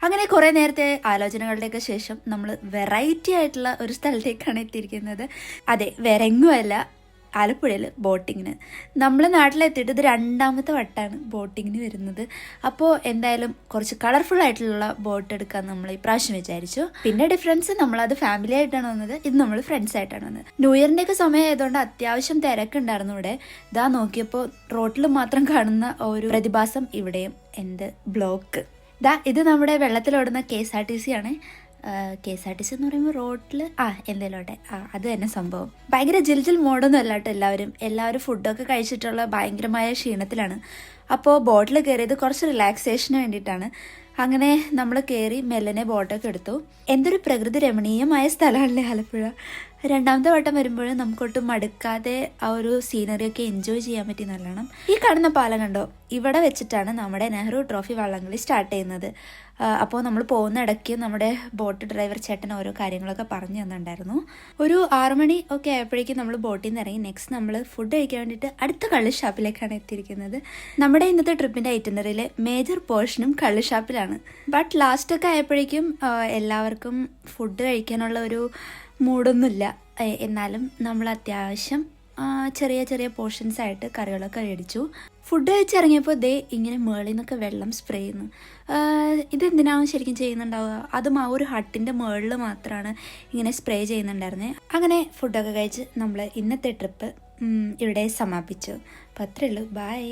അങ്ങനെ കുറേ നേരത്തെ ആലോചനകളുടെയൊക്കെ ശേഷം നമ്മൾ വെറൈറ്റി ആയിട്ടുള്ള ഒരു സ്ഥലത്തേക്കാണ് എത്തിയിരിക്കുന്നത്. അതെ, വേറെ എങ്ങുമല്ല, ആലപ്പുഴയിൽ ബോട്ടിങ്ങിന്. നമ്മൾ നാട്ടിലെത്തിയിട്ട് ഇത് 2ാമത്തെ വട്ടമാണ് ബോട്ടിങ്ങിന് വരുന്നത്. അപ്പോൾ എന്തായാലും കുറച്ച് കളർഫുൾ ആയിട്ടുള്ള ബോട്ട് എടുക്കാൻ നമ്മൾ ഇപ്രാവശ്യം വിചാരിച്ചു. പിന്നെ ഡിഫറൻസ്, നമ്മളത് ഫാമിലി ആയിട്ടാണ് വന്നത്, ഇത് നമ്മൾ ഫ്രണ്ട്സ് ആയിട്ടാണ് വന്നത്. ന്യൂ ഇയറിൻ്റെയൊക്കെ സമയം ആയതുകൊണ്ട് അത്യാവശ്യം തിരക്കുണ്ടായിരുന്നു ഇവിടെ. ഇതാ നോക്കിയപ്പോൾ റോട്ടിൽ മാത്രം കാണുന്ന ഒരു പ്രതിഭാസം ഇവിടെയും എന്ത് ബ്ലോക്ക്. ഇത് നമ്മുടെ വെള്ളത്തിലോടുന്ന KSRTC ആണ്. KSRTC എന്ന് പറയുമ്പോൾ റോഡിൽ എന്തേലോട്ടെ അത് തന്നെ സംഭവം. ഭയങ്കര ജിൽജിൽ മോഡൊന്നും അല്ല കേട്ടോ. എല്ലാവരും ഫുഡൊക്കെ കഴിച്ചിട്ടുള്ള ഭയങ്കരമായ ക്ഷീണത്തിലാണ്. അപ്പോൾ ബോട്ടിൽ കയറിയത് കുറച്ച് റിലാക്സേഷന് വേണ്ടിയിട്ടാണ്. അങ്ങനെ നമ്മൾ കയറി മെല്ലനെ ബോട്ടൊക്കെ എടുത്തു. എന്തൊരു പ്രകൃതി രമണീയമായ സ്ഥലമാണല്ലേ ആലപ്പുഴ. 2ാമത്തെ വട്ടം വരുമ്പോഴും നമുക്കൊട്ടും മടുക്കാതെ ആ ഒരു സീനറിയൊക്കെ എൻജോയ് ചെയ്യാൻ പറ്റി നല്ലോണം. ഈ കാണുന്ന പാലം കണ്ടോ, ഇവിടെ വെച്ചിട്ടാണ് നമ്മുടെ നെഹ്റു ട്രോഫി വള്ളംകളി സ്റ്റാർട്ട് ചെയ്യുന്നത്. അപ്പോൾ നമ്മൾ പോകുന്ന ഇടയ്ക്ക് നമ്മുടെ ബോട്ട് ഡ്രൈവർ ചേട്ടൻ ഓരോ കാര്യങ്ങളൊക്കെ പറഞ്ഞു തന്നിട്ടുണ്ടായിരുന്നു. ഒരു 6 മണി ഒക്കെ ആയപ്പോഴേക്കും നമ്മൾ ബോട്ടിൽ നിന്ന് ഇറങ്ങി. നെക്സ്റ്റ് നമ്മൾ ഫുഡ് കഴിക്കാൻ വേണ്ടിയിട്ട് അടുത്ത കള്ള് ഷാപ്പിലേക്കാണ് എത്തിയിരിക്കുന്നത്. നമ്മുടെ ഇന്നത്തെ ട്രിപ്പിൻ്റെ ഐറ്റിനറിയിലെ മേജർ പോർഷനും കള്ള് ഷാപ്പിലാണ്. ബട്ട് ലാസ്റ്റൊക്കെ ആയപ്പോഴേക്കും എല്ലാവർക്കും ഫുഡ് കഴിക്കാനുള്ള ഒരു മൂഡൊന്നുമില്ല. എന്നാലും നമ്മൾ അത്യാവശ്യം ചെറിയ ചെറിയ പോർഷൻസ് ആയിട്ട് കറികളൊക്കെ മേടിച്ചു. ഫുഡ് കഴിച്ചിറങ്ങിയപ്പോൾ ഇങ്ങനെ മേളിൽ നിന്നൊക്കെ വെള്ളം സ്പ്രേ ചെയ്യുന്നു. ഇതെന്തിനാണ് ശരിക്കും ചെയ്യുന്നുണ്ടാവുക? അതും ആ ഒരു ഹട്ടിൻ്റെ മേളിൽ മാത്രമാണ് ഇങ്ങനെ സ്പ്രേ ചെയ്യുന്നുണ്ടായിരുന്നത്. അങ്ങനെ ഫുഡൊക്കെ കഴിച്ച് നമ്മൾ ഇന്നത്തെ ട്രിപ്പ് ഇവിടെ സമാപിച്ചു. അപ്പോൾ അത്രയേ ഉള്ളൂ. ബൈ.